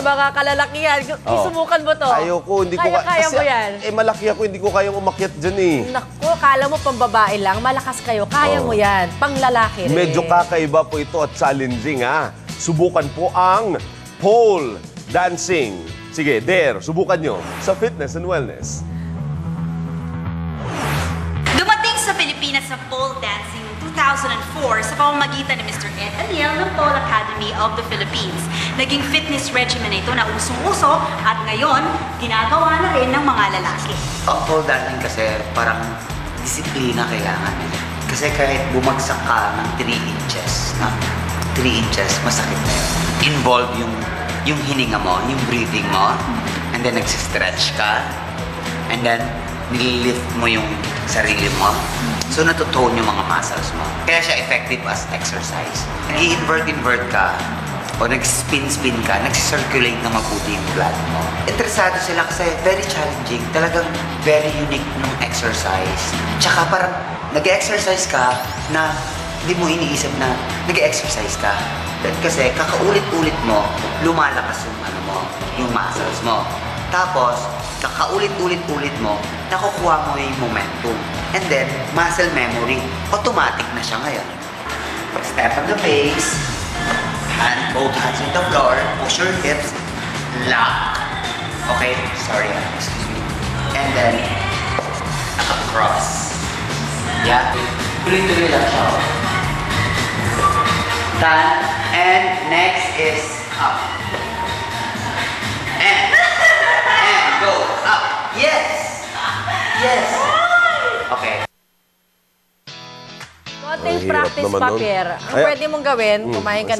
mga kalalakihan. Isubukan mo to. Ayoko, hindi ko kaya mo yan. Malaki ako, hindi ko kayang umakyat dyan eh. Naku, kala mo pang babae lang, malakas kayo. Kaya mo yan, pang lalaki rin. Medyo kakaiba po ito at challenging ha. Subukan po ang pole dancing. Sige, dare, subukan nyo sa Fitness and Wellness. Dumating sa Pilipinas sa pole dancing 2004 sa pamamagitan ni Mr. Ed Aniel ng Pole Academy of the Philippines. Naging fitness regimen ito na usong-uso at ngayon, ginagawa na rin ng mga lalaki. Ang pole dancing kasi parang disiplina kailangan. Kasi kahit bumagsak ka ng 3 inches, 3 inches, masakit na yun. Involve yung hininga mo, yung breathing mo, and then nagsistretch ka, and then nililift mo yung sarili mo. So natutone yung mga muscles mo. Kaya siya effective as exercise. Nag-i-invert ka, o nag-spin-spin ka, nag-circulate na mabuti yung blood mo. Interesado sila kasi very challenging, talagang very unique nung exercise. Tsaka parang nag-exercise ka na hindi mo iniisip na nag-exercise ka. Kasi kakaulit-ulit mo, lumalakas yung yung muscles mo. Tapos, kakaulit-ulit mo, nakukuha mo yung momentum. And then, muscle memory, automatic na siya ngayon. Step on the face, both hands on the floor, push your hips, lock. Okay, sorry, excuse me. And then, across. Yeah, tuloy-tuloy lang siya. Done. And next is up. And go up. Yes. Yes. Okay. Konting practice pa, Per. Ang pwede mong gawin, kumain ka